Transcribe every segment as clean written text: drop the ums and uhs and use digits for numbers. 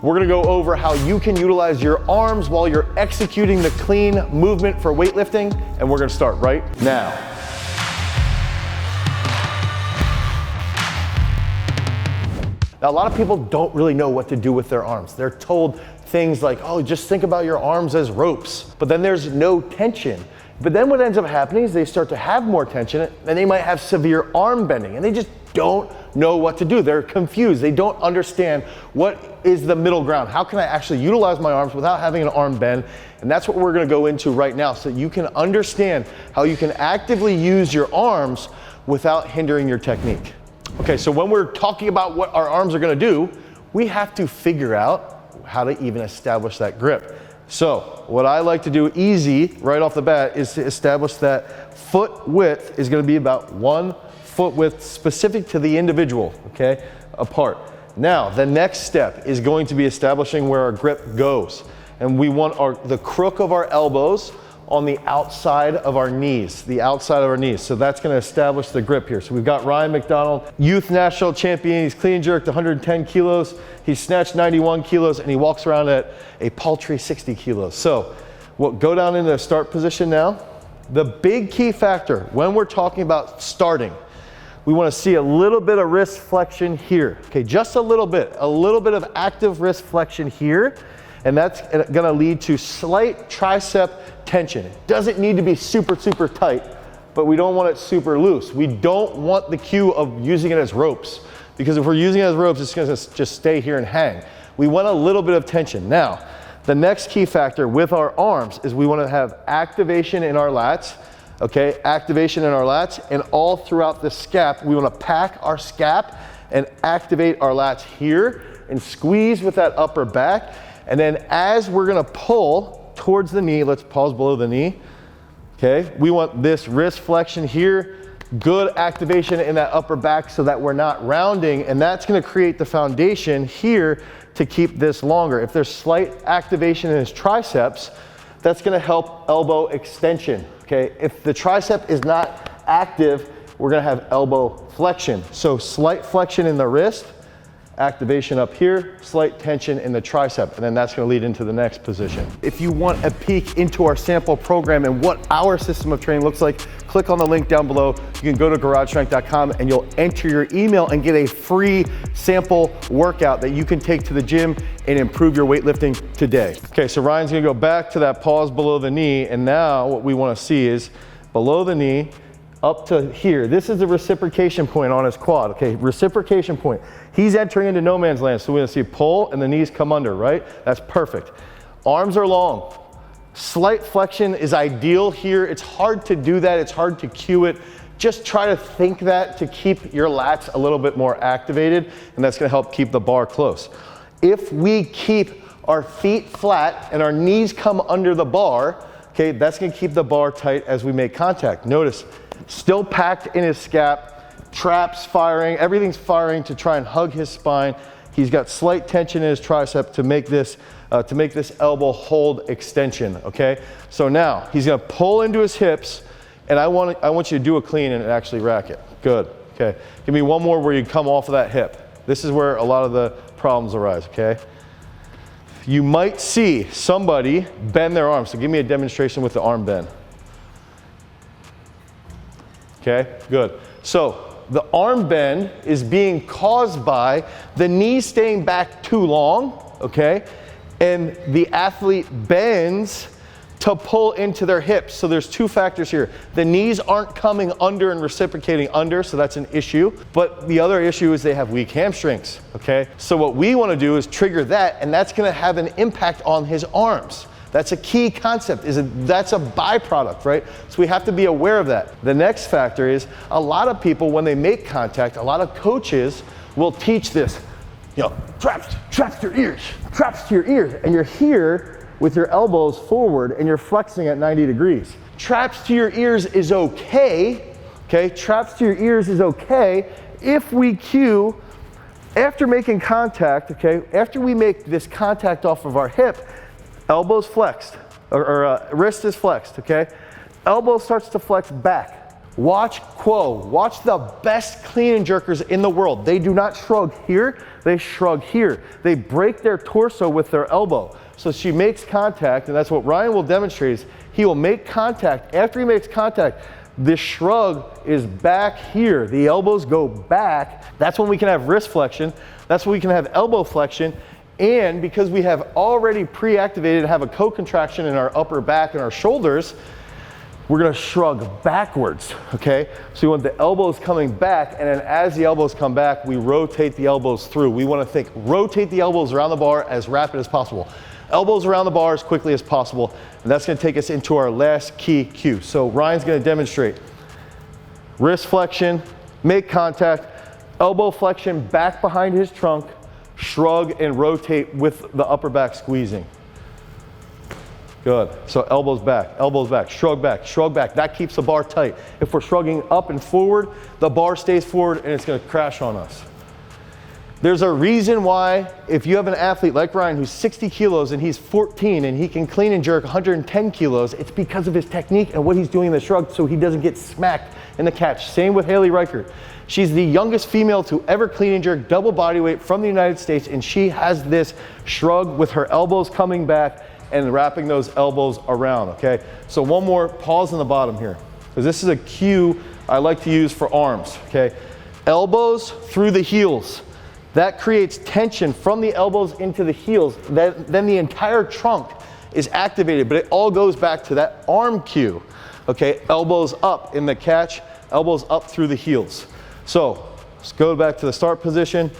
We're gonna go over how you can utilize your arms while you're executing the clean movement for weightlifting, and we're gonna start right now. Now, a lot of people don't really know what to do with their arms. They're told things like, oh, just think about your arms as ropes, but then there's no tension. But then what ends up happening is they start to have more tension, and they might have severe arm bending, and they just don't know what to do. They're confused. They don't understand what is the middle ground. How can I actually utilize my arms without having an arm bend? And that's what we're gonna go into right now, so you can understand how you can actively use your arms without hindering your technique. Okay, so when we're talking about what our arms are gonna do, we have to figure out how to even establish that grip. So what I like to do easy right off the bat is to establish that foot width is gonna be about 1 foot width specific to the individual, okay, apart. Now, the next step is going to be establishing where our grip goes. And we want the crook of our elbows on the outside of our knees, the outside of our knees. So that's gonna establish the grip here. So we've got Ryan McDonald, youth national champion. He's clean jerked 110 kilos. He's snatched 91 kilos, and he walks around at a paltry 60 kilos. So we'll go down into the start position now. The big key factor when we're talking about starting, we wanna see a little bit of wrist flexion here. Okay, just a little bit of active wrist flexion here. And that's gonna lead to slight tricep tension. It doesn't need to be super, super tight, but we don't want it super loose. We don't want the cue of using it as ropes, because if we're using it as ropes, it's gonna just stay here and hang. We want a little bit of tension. Now, the next key factor with our arms is we wanna have activation in our lats, okay? Activation in our lats, and all throughout the scap, we wanna pack our scap and activate our lats here and squeeze with that upper back. And then as we're gonna pull towards the knee, let's pause below the knee, okay? We want this wrist flexion here, good activation in that upper back so that we're not rounding, and that's gonna create the foundation here to keep this longer. If there's slight activation in his triceps, that's gonna help elbow extension, okay? If the tricep is not active, we're gonna have elbow flexion. So slight flexion in the wrist, activation up here, slight tension in the tricep, and then that's gonna lead into the next position. If you want a peek into our sample program and what our system of training looks like, click on the link down below. You can go to garagestrength.com and you'll enter your email and get a free sample workout that you can take to the gym and improve your weightlifting today. Okay, so Ryan's gonna go back to that pause below the knee, and now what we wanna see is below the knee, up to here. This is the reciprocation point on his quad, okay? Reciprocation point. He's entering into no man's land, so we're gonna see pull and the knees come under, right? That's perfect. Arms are long. Slight flexion is ideal here. It's hard to do that. It's hard to cue it. Just try to think that to keep your lats a little bit more activated, and that's gonna help keep the bar close. If we keep our feet flat and our knees come under the bar, okay, that's gonna keep the bar tight as we make contact. Notice, still packed in his scap, traps firing, everything's firing to try and hug his spine. He's got slight tension in his tricep to make this elbow hold extension, okay? So now he's gonna pull into his hips, and I want you to do a clean and actually rack it. Good, okay. Give me one more where you come off of that hip. This is where a lot of the problems arise, okay? You might see somebody bend their arm, so give me a demonstration with the arm bend. Okay, good. So the arm bend is being caused by the knee staying back too long, okay? And the athlete bends to pull into their hips. So there's two factors here. The knees aren't coming under and reciprocating under, so that's an issue. But the other issue is they have weak hamstrings, okay? So what we wanna do is trigger that, and that's gonna have an impact on his arms. That's a key concept, that's a byproduct, right? So we have to be aware of that. The next factor is a lot of people, when they make contact, a lot of coaches will teach this, you know, traps to your ears, traps to your ears. And you're here with your elbows forward and you're flexing at 90 degrees. Traps to your ears is okay, okay? Traps to your ears is okay if we cue after making contact, okay? After we make this contact off of our hip, elbow's flexed, or wrist is flexed, okay? Elbow starts to flex back. Watch Quo. Watch the best clean and jerkers in the world. They do not shrug here, they shrug here. They break their torso with their elbow. So she makes contact, and that's what Ryan will demonstrate is he will make contact. After he makes contact, this shrug is back here. The elbows go back. That's when we can have wrist flexion. That's when we can have elbow flexion. And because we have already pre-activated to have a co-contraction in our upper back and our shoulders, we're gonna shrug backwards, okay? So we want the elbows coming back, and then as the elbows come back, we rotate the elbows through. We wanna rotate the elbows around the bar as rapid as possible. Elbows around the bar as quickly as possible, and that's gonna take us into our last key cue. So Ryan's gonna demonstrate wrist flexion, make contact, elbow flexion back behind his trunk, shrug and rotate with the upper back squeezing. Good. So elbows back, shrug back. That keeps the bar tight. If we're shrugging up and forward, the bar stays forward and it's gonna crash on us. There's a reason why if you have an athlete like Ryan who's 60 kilos and he's 14 and he can clean and jerk 110 kilos, it's because of his technique and what he's doing in the shrug so he doesn't get smacked in the catch. Same with Haley Reichert. She's the youngest female to ever clean and jerk double body weight from the United States, and she has this shrug with her elbows coming back and wrapping those elbows around, okay? So one more, pause in the bottom here, because this is a cue I like to use for arms, okay? Elbows through the heels. That creates tension from the elbows into the heels. Then the entire trunk is activated, but it all goes back to that arm cue, okay? Elbows up in the catch, elbows up through the heels. So let's go back to the start position.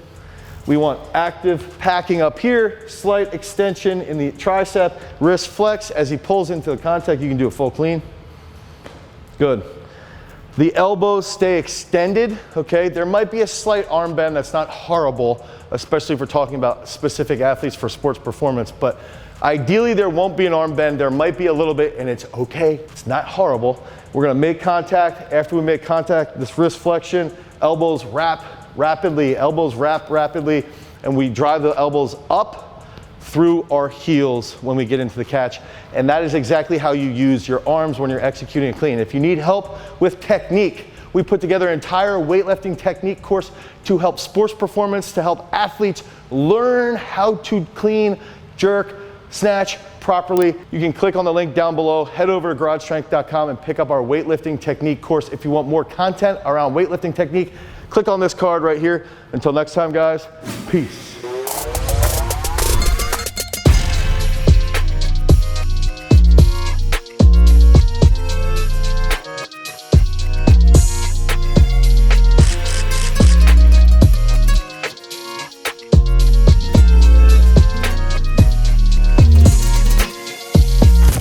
We want active packing up here, slight extension in the tricep, wrist flex. As he pulls into the contact, you can do a full clean. Good. The elbows stay extended, okay? There might be a slight arm bend that's not horrible, especially if we're talking about specific athletes for sports performance, but ideally there won't be an arm bend. There might be a little bit, and it's okay. It's not horrible. We're gonna make contact. After we make contact, this wrist flexion, elbows wrap rapidly, elbows wrap rapidly, and we drive the elbows up through our heels when we get into the catch. And that is exactly how you use your arms when you're executing a clean. If you need help with technique, we put together an entire weightlifting technique course to help sports performance, to help athletes learn how to clean, jerk, snatch properly. You can click on the link down below, head over to garagestrength.com and pick up our weightlifting technique course. If you want more content around weightlifting technique, click on this card right here. Until next time, guys, peace.